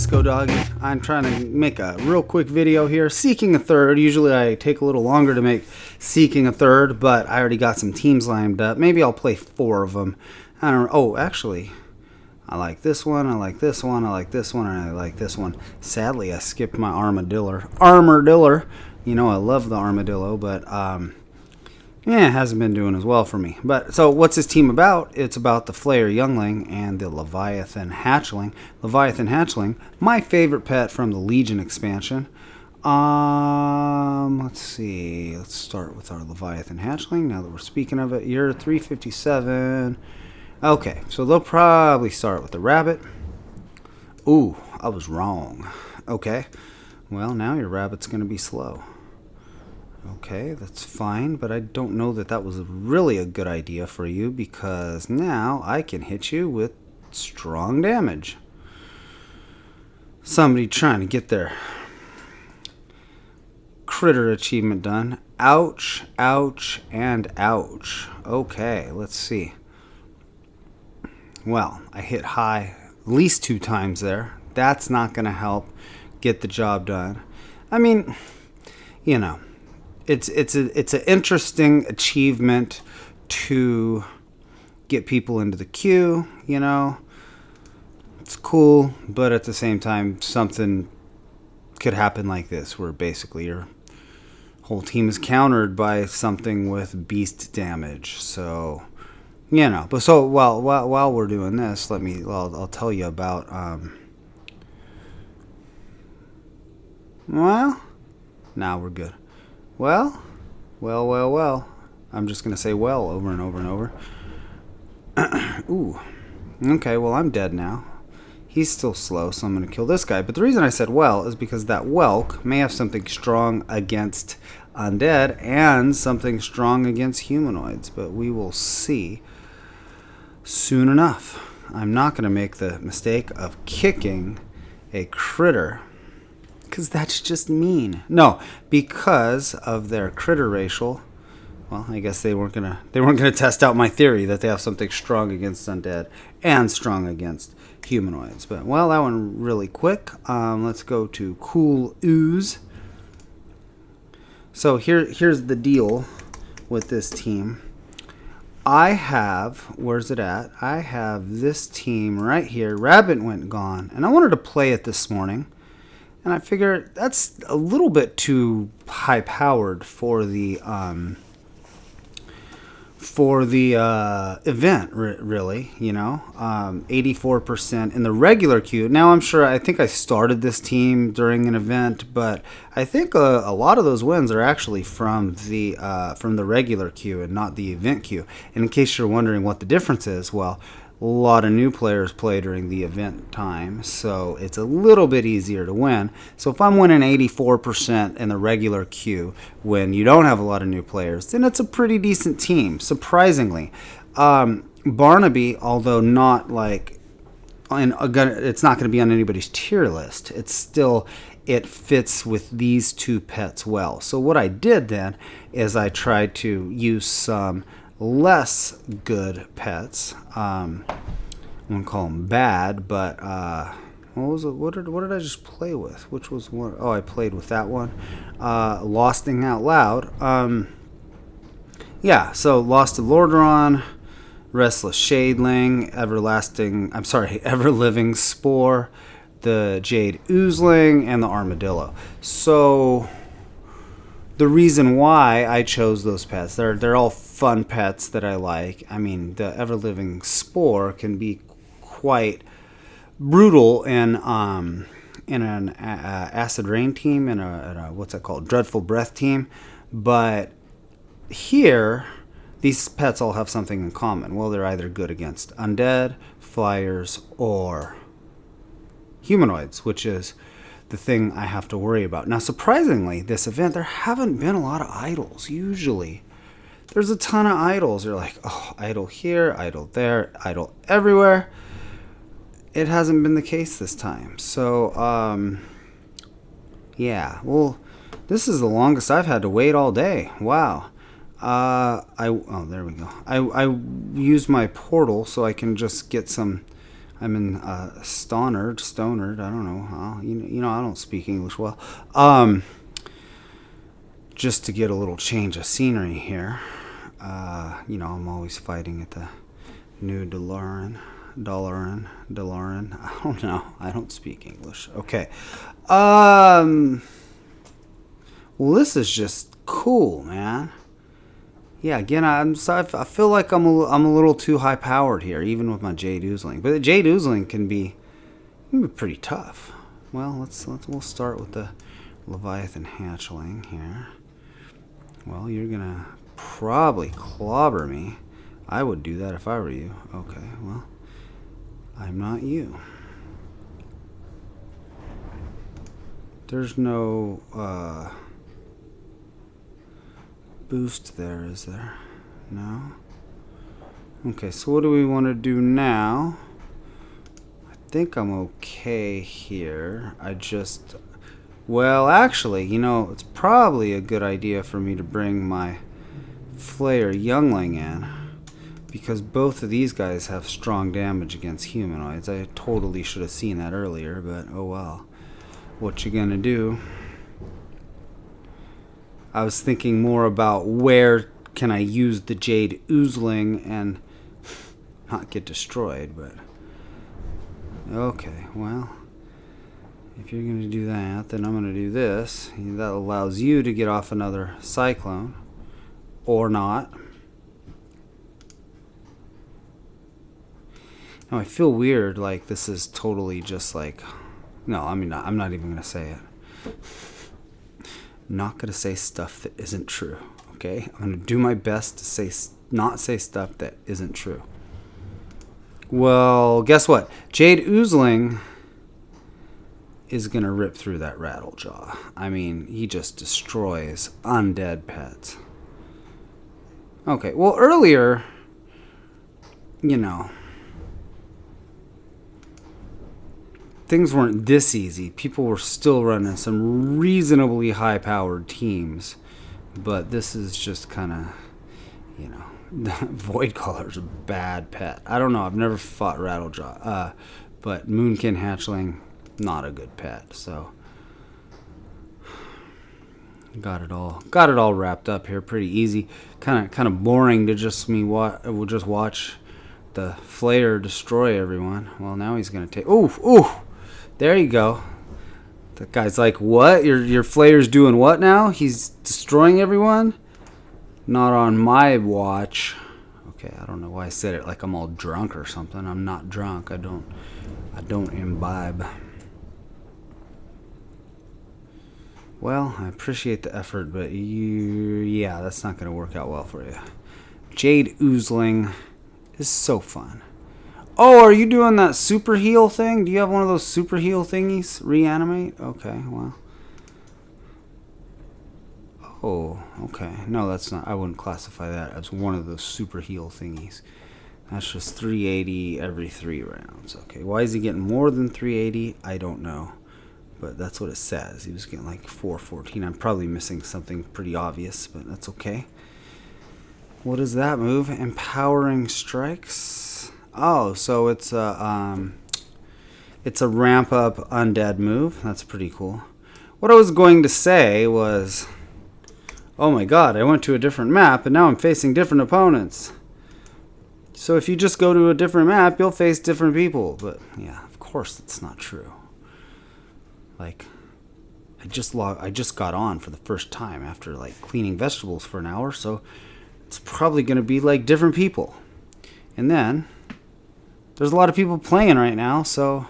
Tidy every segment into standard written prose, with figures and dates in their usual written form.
Discodoggy. I'm trying to make a real quick video here. Seeking a third. Usually I take a little longer to make Seeking a third, but I already got some teams lined up. Maybe I'll play 4 of them. I don't know. Oh, actually, I like this one, I like this one, I like this one, and I like this one. Sadly, I skipped my armadillo. You know, I love the armadillo, but yeah, it hasn't been doing as well for me. But so what's this team about? It's about the Flayer Youngling and the Leviathan Hatchling. Leviathan Hatchling, my favorite pet from the Legion expansion. Let's see. Let's start with our Leviathan Hatchling now that we're speaking of it. You're 357. Okay, so they'll probably start with the rabbit. Ooh, I was wrong. Okay. Well, now your rabbit's going to be slow. Okay, that's fine, but I don't know that that was really a good idea for you because now I can hit you with strong damage. Somebody trying to get their critter achievement done. Ouch, ouch, and ouch. Okay, let's see. Well, I hit high at least 2 times there. That's not going to help get the job done. I mean, you know, it's an interesting achievement to get people into the queue, you know. It's cool, but at the same time, something could happen like this, where basically your whole team is countered by something with beast damage. So, you know. But so while we're doing this, I'll tell you about well, now we're good. Well. I'm just going to say well over and over and over. Ooh. Okay, well, I'm dead now. He's still slow, so I'm going to kill this guy. But the reason I said well is because that Whelk may have something strong against undead and something strong against humanoids. But we will see soon enough. I'm not going to make the mistake of kicking a critter, because that's just mean. No, because of their critter racial. Well, I guess they weren't gonna test out my theory that they have something strong against undead and strong against humanoids. But well, that one really quick. Let's go to cool Ooze. So here's the deal with this team. I have, where's it at? I have this team right here. Rabbit went gone, and I wanted to play it this morning. And I figure that's a little bit too high-powered for the event, really. You know, 84% in the regular queue. Now I think I started this team during an event, but I think a lot of those wins are actually from the regular queue and not the event queue. And in case you're wondering what the difference is, well, a lot of new players play during the event time, so it's a little bit easier to win. So if I'm winning 84% in the regular queue when you don't have a lot of new players, then it's a pretty decent team, surprisingly. Barnaby, although not like, it's not going to be on anybody's tier list, it fits with these 2 pets well. So what I did then is I tried to use some less good pets. I won't call them bad, but what was it? What did I just play with? Which was one? Oh, I played with that one. Losting Out Loud. Yeah, so Lost to Lordaeron, Restless Shadeling, Everliving Spore, the Jade Oozeling, and the Armadillo. So the reason why I chose those pets, they're all fun pets that I like. I mean, the Everliving Spore can be quite brutal in an acid rain team and a what's that called, dreadful breath team. But here, these pets all have something in common. Well, they're either good against undead, fliers, or humanoids, which is the thing I have to worry about. Now, surprisingly, this event, there haven't been a lot of idols. Usually, there's a ton of idols. You're like, oh, idol here, idol there, idol everywhere. It hasn't been the case this time. So, yeah. Well, this is the longest I've had to wait all day. Wow. Oh, there we go. I use my portal so I can just get some I'm in stonard. I don't know. You know, I don't speak English well. Just to get a little change of scenery here. You know, I'm always fighting at the new Dalaran. I don't know. I don't speak English. Okay. Well, this is just cool, man. Yeah, again, I feel like I'm a little too high powered here, even with my Jade Oozeling. But the Jade Oozeling can be pretty tough. Well, we'll start with the Leviathan Hatchling here. Well, you're gonna probably clobber me. I would do that if I were you. Okay, well, I'm not you. There's no boost there, is there? No? Okay, so what do we want to do now? I think I'm okay here. Well, actually, you know, it's probably a good idea for me to bring my Flayer Youngling in, because both of these guys have strong damage against humanoids. I totally should have seen that earlier, but oh well. What you gonna do? I was thinking more about where can I use the Jade Oozeling and not get destroyed, but okay, well, if you're gonna do that, then I'm gonna do this. That allows you to get off another cyclone, or not. Now I feel weird, like this is totally just like, no, I mean, I'm not even gonna say it. I'm not gonna say stuff that isn't true. Okay, I'm gonna do my best to not say stuff that isn't true. Well, guess what? Jade Oozeling is gonna rip through that Rattlejaw. I mean, he just destroys undead pets. Okay, well, earlier, you know, things weren't this easy. People were still running some reasonably high-powered teams, but this is just kind of, you know, Voidcaller's a bad pet. I don't know. I've never fought Rattlejaw, but Moonkin Hatchling, not a good pet. So got it all wrapped up here, pretty easy. Kind of boring to just we'll just watch the Flayer destroy everyone. Well, now he's gonna take. Ooh. There you go. That guy's like, what? Your Flayer's doing what now? He's destroying everyone? Not on my watch. Okay, I don't know why I said it like I'm all drunk or something. I'm not drunk. I don't imbibe. Well, I appreciate the effort, but yeah, that's not going to work out well for you. Jade Oozeling is so fun. Oh, are you doing that super heal thing? Do you have one of those super heal thingies? Reanimate? Okay, well. Oh, okay. No, that's not. I wouldn't classify that as one of those super heal thingies. That's just 380 every 3 rounds. Okay, why is he getting more than 380? I don't know. But that's what it says. He was getting like 414. I'm probably missing something pretty obvious, but that's okay. What is that move? Empowering strikes. Oh, so it's a ramp up undead move. That's pretty cool. What I was going to say was, oh my god, I went to a different map and now I'm facing different opponents. So if you just go to a different map, you'll face different people. But yeah, of course that's not true. Like, I just got on for the first time after like cleaning vegetables for an hour, so it's probably going to be like different people. And then there's a lot of people playing right now, so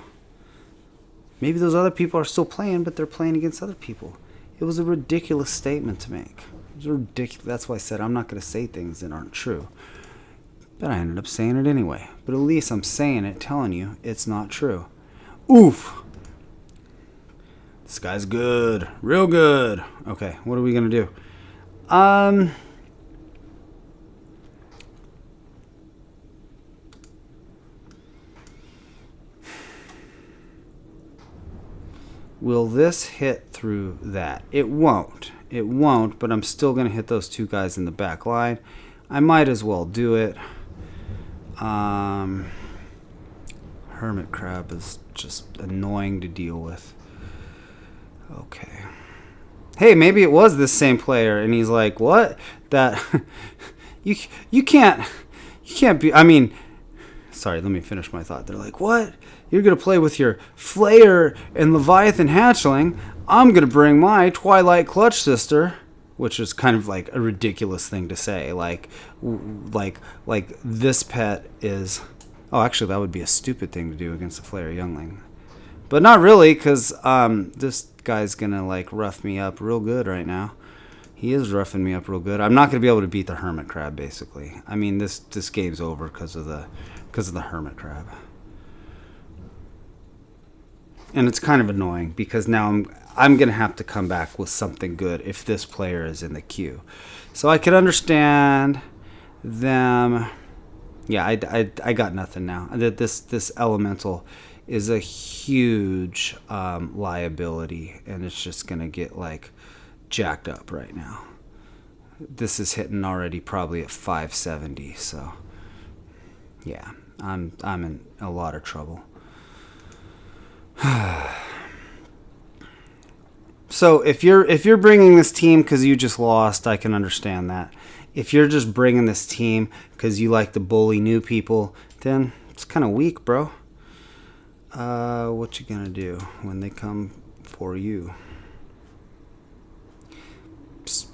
maybe those other people are still playing, but they're playing against other people. It was a ridiculous statement to make. It was ridiculous. That's why I said I'm not going to say things that aren't true. But I ended up saying it anyway. But at least I'm saying it, telling you it's not true. Oof! This guy's good. Real good. Okay, what are we going to do? Will this hit through that? It won't. It won't, but I'm still going to hit those two guys in the back line. I might as well do it. Hermit hermit crab is just annoying to deal with. Okay. Hey, maybe it was this same player, and he's like, "What? That you can't be." I mean, sorry. Let me finish my thought. They're like, "What? You're gonna play with your Flayer and Leviathan Hatchling? I'm gonna bring my Twilight Clutch Sister." Which is kind of like a ridiculous thing to say. Like this pet is... Oh, actually, that would be a stupid thing to do against a Flayer Youngling. But not really, because this guy's going to like rough me up real good right now. He is roughing me up real good. I'm not going to be able to beat the Hermit Crab, basically. I mean, this game's over because of the Hermit Crab. And it's kind of annoying because now I'm going to have to come back with something good if this player is in the queue. So I could understand them. Yeah, I got nothing now. This elemental is a huge liability, and it's just going to get like jacked up right now. This is hitting already probably at 570, so yeah, I'm in a lot of trouble. So if you're bringing this team because you just lost, I can understand that. If you're just bringing this team because you like to bully new people, then it's kind of weak, bro. What you gonna do when they come for you? Psst.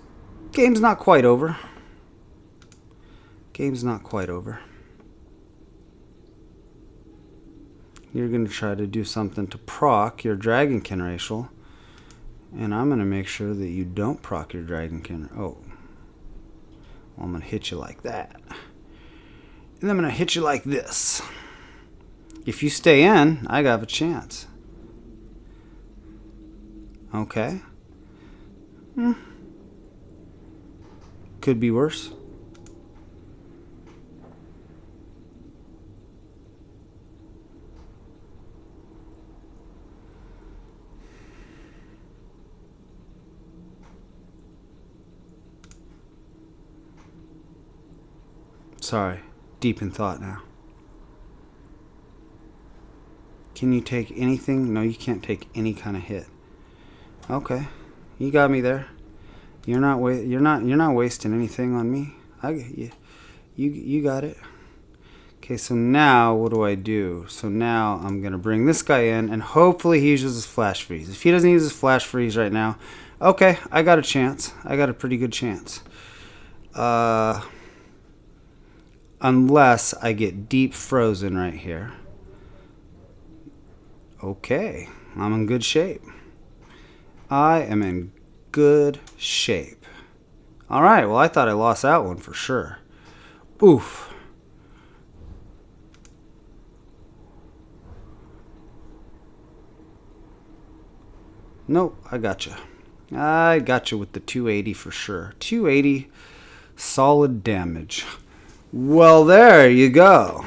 Game's not quite over. Game's not quite over. You're going to try to do something to proc your Dragonkin racial. And I'm going to make sure that you don't proc your Dragonkin. Oh. Well, I'm going to hit you like that. And I'm going to hit you like this. If you stay in, I got a chance. Okay. Could be worse. Sorry, deep in thought now. Can you take anything? No, you can't take any kind of hit. Okay, you got me there. You're not wasting anything on me. You got it. Okay, so now what do I do? So now I'm gonna bring this guy in, and hopefully he uses his flash freeze. If he doesn't use his flash freeze right now, okay, I got a chance. I got a pretty good chance. Unless I get deep frozen right here. Okay, I'm in good shape. I am in good shape. Alright, well I thought I lost that one for sure. Oof. Nope, I gotcha. I gotcha with the 280 for sure. 280 solid damage. Well, there you go.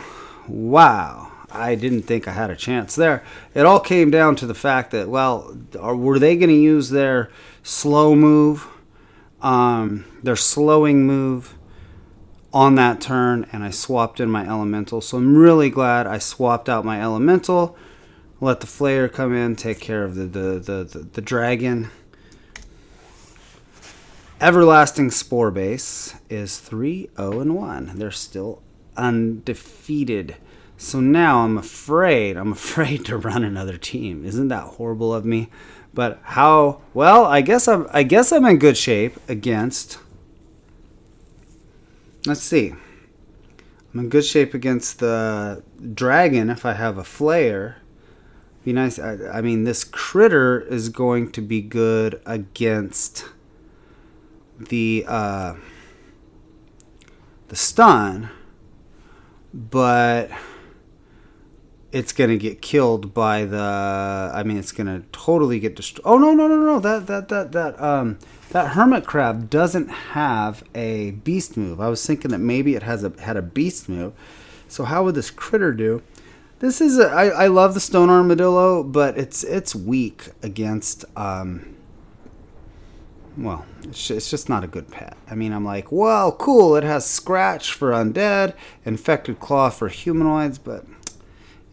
Wow. I didn't think I had a chance there. It all came down to the fact that, well, were they going to use their slow move, their slowing move on that turn, and I swapped in my elemental. So I'm really glad I swapped out my elemental, let the Flayer come in, take care of the dragon. Everlasting Sporebass is 3-0-1. They're still undefeated. So now I'm afraid to run another team. Isn't that horrible of me? But how? Well, I guess I'm in good shape against. Let's see. I'm in good shape against the dragon if I have a Flayer. Be nice. I mean, this critter is going to be good against the stun, but it's gonna get killed by the. I mean, it's gonna totally get destroyed. Oh no! That hermit crab doesn't have a beast move. I was thinking that maybe it had a beast move. So how would this critter do? This is I love the stone armadillo, but it's weak against. Well, it's just not a good pet. I mean, I'm like, well, cool. It has scratch for undead, infected claw for humanoids, but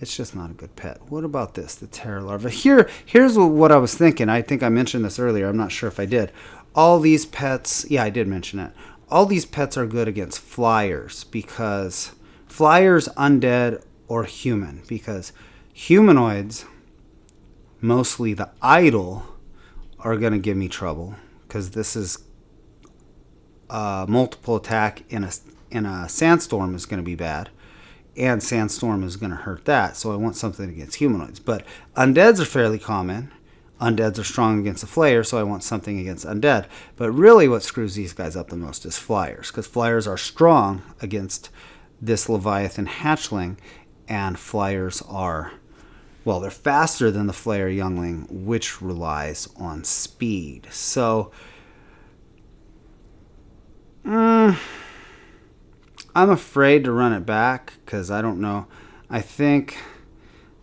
It's just not a good pet. What about this, the Terror Larva? Here's what I was thinking. I think I mentioned this earlier. I'm not sure if I did. All these pets, yeah, I did mention it. All these pets are good against flyers, because flyers, undead, or human, because humanoids, mostly the idle, are going to give me trouble, because this is multiple attack in a sandstorm is going to be bad, and sandstorm is going to hurt that, so I want something against humanoids. But undeads are fairly common. Undeads are strong against the Flayer, so I want something against undead. But really what screws these guys up the most is flyers, because flyers are strong against this Leviathan Hatchling, and flyers are, well, they're faster than the Flayer Youngling, which relies on speed. So, I'm afraid to run it back, because I don't know. I think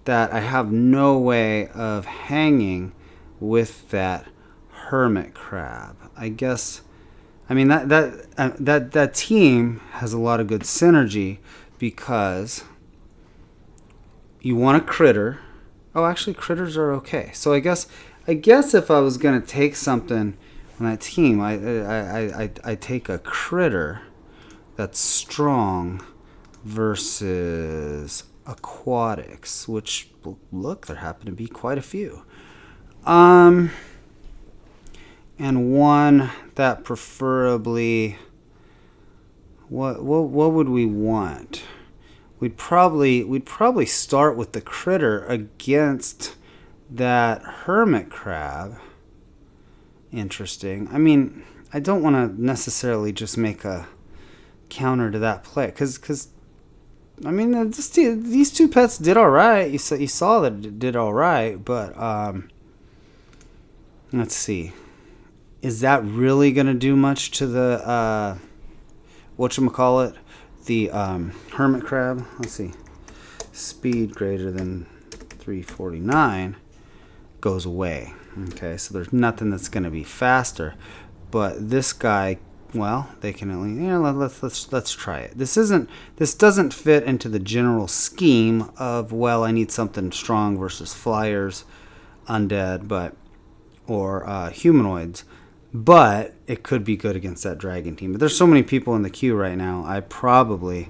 that I have no way of hanging with that hermit crab. I guess, I mean, that team has a lot of good synergy, because you want a critter. Oh, actually, critters are okay. So I guess if I was gonna take something on that team, I take a critter that's strong versus aquatics, which, look, there happen to be quite a few. And one that preferably, what would we want? We'd probably start with the critter against that hermit crab. Interesting. I mean, I don't want to necessarily just make a counter to that play, because I mean, these two pets did all right. You saw that it did all right, but let's see. Is that really going to do much to the whatchamacallit? The hermit crab? Let's see. Speed greater than 349 goes away. Okay, so there's nothing that's going to be faster. But this guy, well, they can at least, yeah, let's try it. This doesn't fit into the general scheme of, well, I need something strong versus flyers, undead, or humanoids. But it could be good against that dragon team. But there's so many people in the queue right now, I probably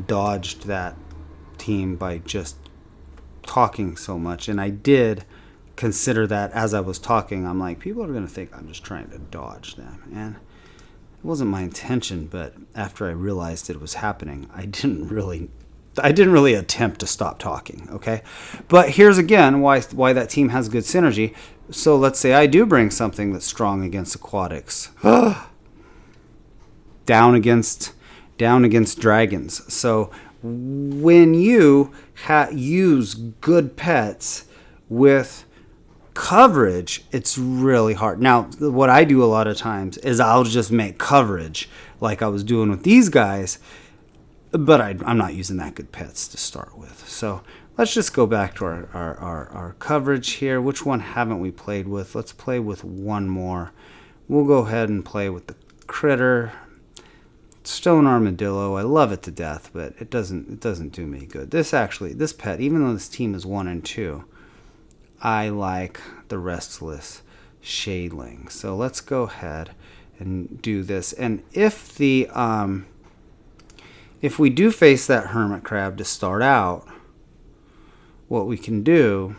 dodged that team by just talking so much. And I did consider that as I was talking. I'm like, people are going to think I'm just trying to dodge them. And it wasn't my intention, but after I realized it was happening, I didn't really attempt to stop talking, okay? But here's again why that team has good synergy. So let's say I do bring something that's strong against aquatics. down against dragons. So when you use good pets with coverage, it's really hard. Now, what I do a lot of times is I'll just make coverage like I was doing with these guys, but I'm not using that good pets to start with. So let's just go back to our coverage here. Which one haven't we played with? Let's play with one more. We'll go ahead and play with the critter. Stone armadillo. I love it to death, but it doesn't do me good. This pet, even though this team is 1 and 2, I like the restless shadeling. So let's go ahead and do this. And if we do face that hermit crab to start out, what we can do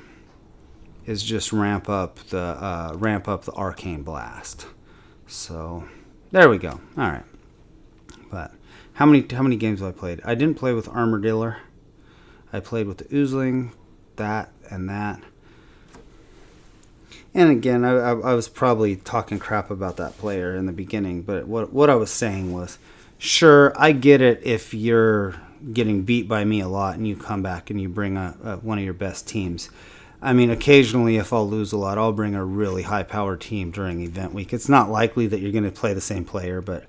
is just ramp up the arcane blast. So there we go. All right. But how many games have I played? I didn't play with Armadillo. I played with the Oozeling, that and that. And again, I was probably talking crap about that player in the beginning, but what I was saying was, sure, I get it if you're getting beat by me a lot and you come back and you bring one of your best teams. I mean, occasionally if I'll lose a lot, I'll bring a really high-powered team during event week. It's not likely that you're going to play the same player, but,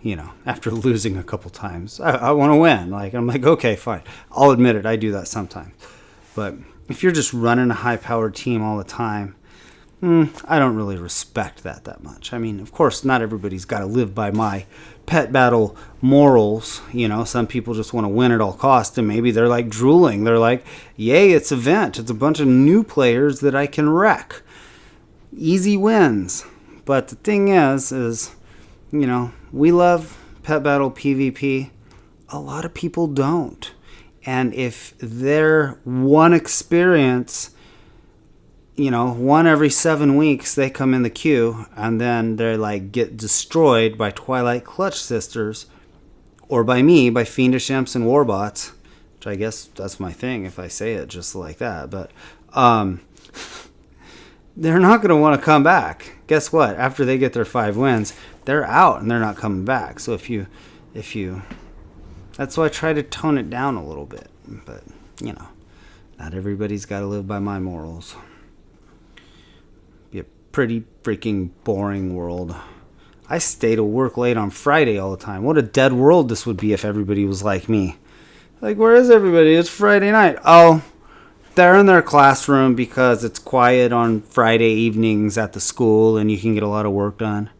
you know, after losing a couple times, I want to win. I'm like, okay, fine. I'll admit it, I do that sometimes. But if you're just running a high-powered team all the time, I don't really respect that much. I mean, of course, not everybody's got to live by my pet battle morals. You know, some people just want to win at all costs, and maybe they're like drooling. They're like, yay, it's event. It's a bunch of new players that I can wreck. Easy wins. But the thing is, you know, we love pet battle PvP. A lot of people don't. And if their one experience, you know, one every 7 weeks, they come in the queue and then they like get destroyed by Twilight Clutch Sisters or by me, by Fiendish Imps and Warbots, which I guess that's my thing if I say it just like that. But they're not going to want to come back. Guess what? After they get their 5 wins, they're out and they're not coming back. So if you, that's why I try to tone it down a little bit. But, you know, not everybody's got to live by my morals. Be a pretty freaking boring world. I stay to work late on Friday all the time. What a dead world this would be if everybody was like me. Like, where is everybody? It's Friday night. Oh, they're in their classroom because it's quiet on Friday evenings at the school and you can get a lot of work done.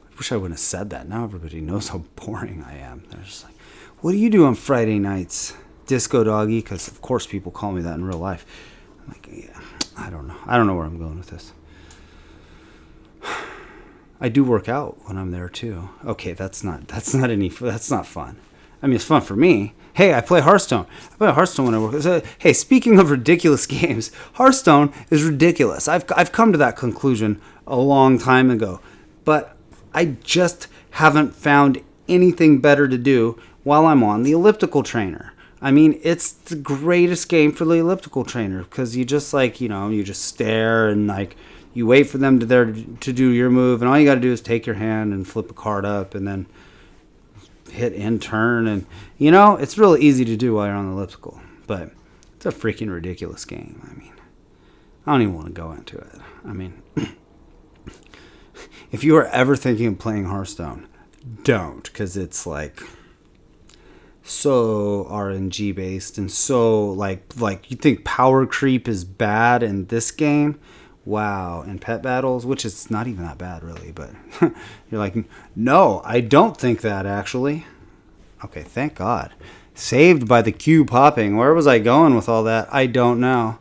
I wish I wouldn't have said that. Now everybody knows how boring I am. They're just like, what do you do on Friday nights? Discodoggy? Because, of course, people call me that in real life. I'm like, yeah, I don't know. I don't know where I'm going with this. I do work out when I'm there, too. Okay, that's not fun. I mean, it's fun for me. Hey, I play Hearthstone. I play Hearthstone when I work. So, hey, speaking of ridiculous games, Hearthstone is ridiculous. I've come to that conclusion a long time ago. But I just haven't found anything better to do while I'm on the elliptical trainer. I mean, it's the greatest game for the elliptical trainer because you just like, you know, you just stare and like you wait for them to do your move, and all you got to do is take your hand and flip a card up and then hit end turn, and you know, it's really easy to do while you're on the elliptical, but it's a freaking ridiculous game. I mean, I don't even want to go into it. I mean, if you are ever thinking of playing Hearthstone, don't, because it's like so RNG based and so like you think power creep is bad in this game. Wow. And pet battles, which is not even that bad really, but you're like, no, I don't think that actually. Okay, thank God. Saved by the queue popping. Where was I going with all that? I don't know.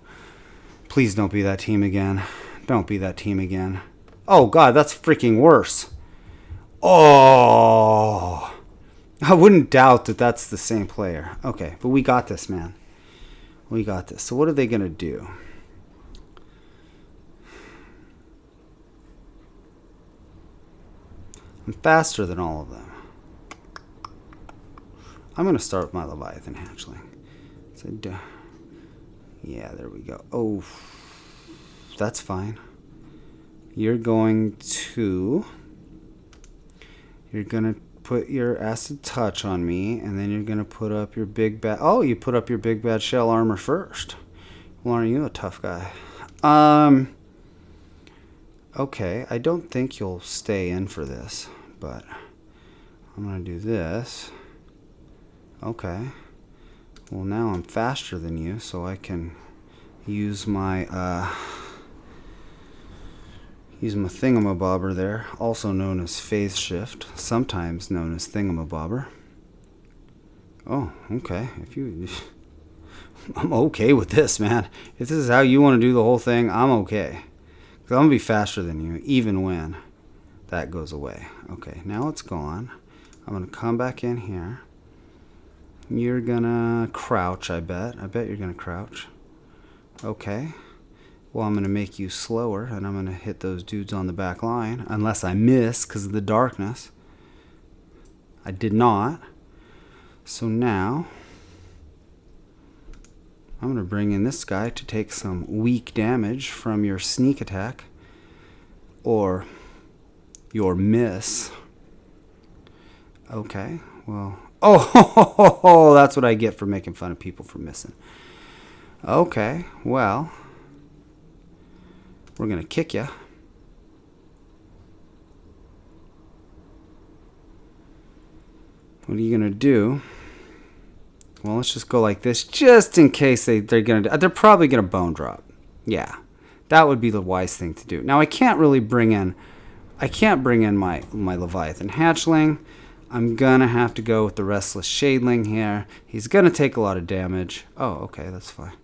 Please don't be that team again. Don't be that team again. Oh God, that's freaking worse. Oh, I wouldn't doubt that that's the same player. Okay, but we got this, man. We got this. So what are they going to do? I'm faster than all of them. I'm going to start with my Leviathan Hatchling. So, yeah, there we go. Oh, that's fine. You're going to put your acid touch on me, and then you're going to put up your big bad... Oh, you put up your big bad shell armor first. Well, aren't you a tough guy? Okay, I don't think you'll stay in for this, but I'm going to do this. Okay. Well, now I'm faster than you, so I can use my thingamabobber there, also known as phase shift, sometimes known as thingamabobber. Oh, okay. I'm okay with this, man. If this is how you want to do the whole thing, I'm okay. I'm going to be faster than you, even when that goes away. Okay, now it's gone. I'm going to come back in here. You're going to crouch, I bet. I bet you're going to crouch. Okay. Well, I'm going to make you slower, and I'm going to hit those dudes on the back line, unless I miss because of the darkness. I did not. So now, I'm going to bring in this guy to take some weak damage from your sneak attack. Or your miss. Okay, well... Oh, that's what I get for making fun of people for missing. Okay, well... We're going to kick you. What are you going to do? Well, let's just go like this, just in case they're probably going to bone drop. Yeah. That would be the wise thing to do. Now I can't really bring in my Leviathan Hatchling. I'm gonna have to go with the Restless Shadeling here. He's gonna take a lot of damage. Oh, okay, that's fine.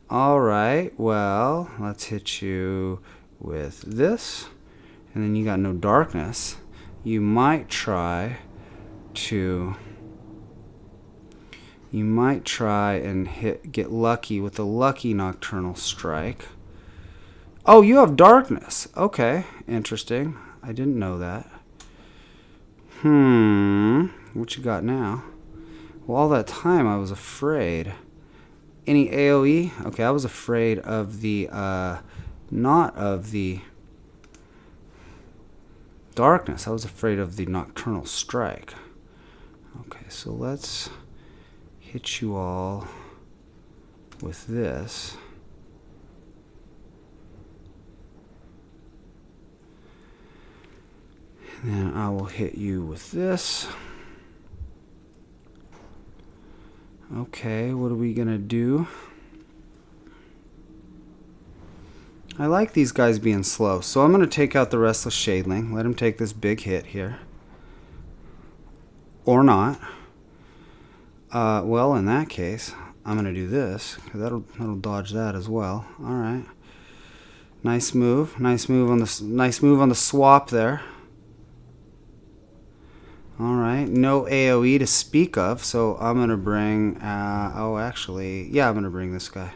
Alright, well, let's hit you with this. And then you got no darkness. You might try and get lucky with a lucky Nocturnal Strike. Oh, you have darkness. Okay, interesting. I didn't know that. What you got now? Well, all that time I was afraid. Any AoE? Okay, I was afraid of the, not of the darkness. I was afraid of the Nocturnal Strike. Okay, so let's hit you all with this. And then I will hit you with this. Okay, what are we gonna do? I like these guys being slow, so I'm gonna take out the Restless Shadeling. Let him take this big hit here. Or not. Well, in that case, I'm gonna do this, because that'll dodge that as well. Alright. Nice move. Nice move on the swap there. Alright, no AoE to speak of, so I'm going to bring, oh actually, yeah, I'm going to bring this guy.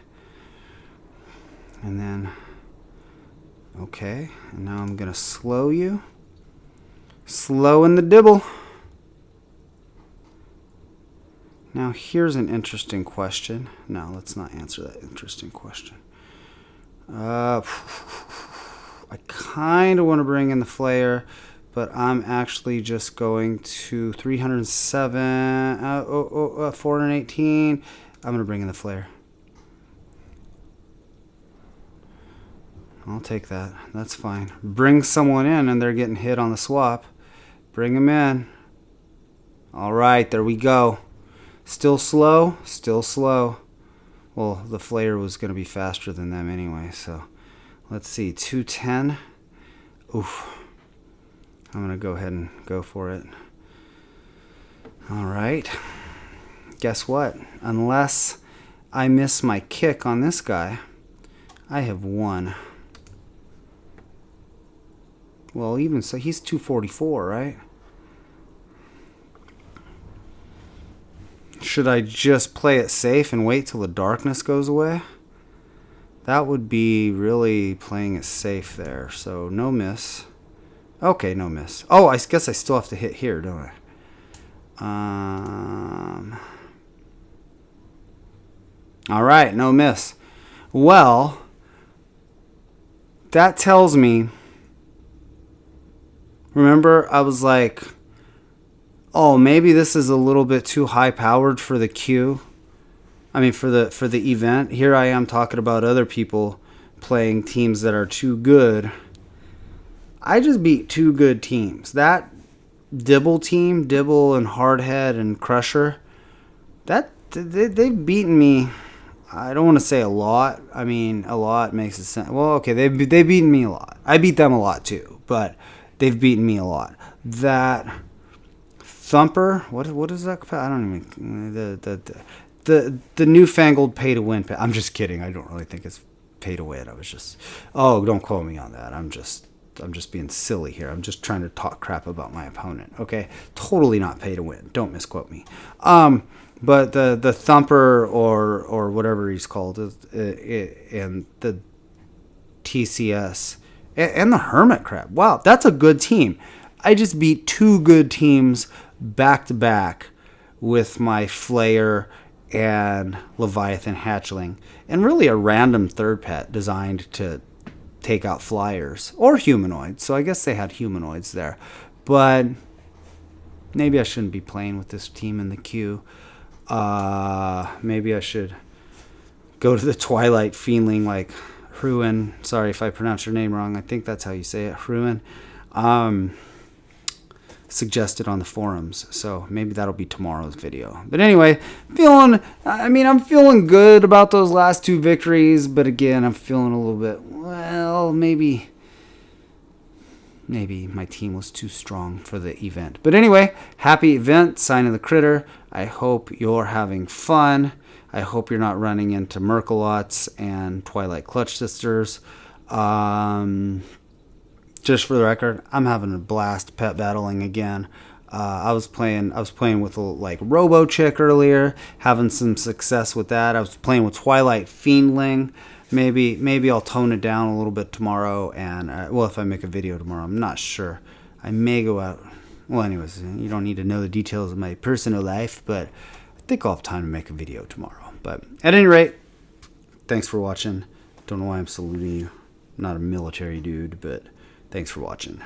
And then, okay, and now I'm going to slow you. Slow in the dibble. Now here's an interesting question. No, let's not answer that interesting question. I kind of want to bring in the Flayer, but I'm actually just going to 307, 418. I'm going to bring in the Flayer. I'll take that. That's fine. Bring someone in and they're getting hit on the swap. Bring them in. All right, there we go. Still slow? Still slow. Well, the Flayer was going to be faster than them anyway, so let's see. 210. Oof. I'm going to go ahead and go for it. Alright. Guess what? Unless I miss my kick on this guy, I have won. Well, even so, he's 244, right? Should I just play it safe and wait till the darkness goes away? That would be really playing it safe there. So, no miss. Okay, no miss. Oh, I guess I still have to hit here, don't I? Alright, no miss. Well, that tells me... Remember, I was like, oh, maybe this is a little bit too high-powered for the queue. I mean, for the event. Here I am talking about other people playing teams that are too good. I just beat two good teams. That Dibble team, Dibble and Hardhead and Crusher, they've beaten me. I don't want to say a lot. I mean, a lot makes it sound... Well, okay, they've beaten me a lot. I beat them a lot too, but they've beaten me a lot. That Thumper, what is that? I don't even... The newfangled pay-to-win... I'm just kidding. I don't really think it's pay-to-win. I was just... Oh, don't quote me on that. I'm just being silly here. I'm just trying to talk crap about my opponent. Okay, totally not pay to win. Don't misquote me. But the Thumper or whatever he's called, and the TCS and the Hermit crap. Wow, that's a good team. I just beat two good teams back to back with my Flayer and Leviathan Hatchling, and really a random third pet designed to take out fliers or humanoids. So I guess they had humanoids there. But maybe I shouldn't be playing with this team in the queue. Maybe I should go to the Twilight Fiendling like Hruin. Sorry if I pronounce your name wrong. I think that's how you say it, Hruin. suggested on the forums. So maybe that'll be tomorrow's video. But anyway, I'm feeling good about those last 2 victories. But again, I'm feeling a little bit, well, maybe my team was too strong for the event. But anyway, happy event, Sign of the Critter. I hope you're having fun. I hope you're not running into Merkalots and Twilight Clutch Sisters. Just for the record, I'm having a blast pet battling again. I was playing with a Robo Chick earlier, having some success with that. I was playing with Twilight Fiendling. Maybe I'll tone it down a little bit tomorrow, and if I make a video tomorrow, I'm not sure. I may go out. Well, anyways, you don't need to know the details of my personal life, but I think I'll have time to make a video tomorrow. But at any rate, thanks for watching. Don't know why I'm saluting you. I'm not a military dude, but thanks for watching.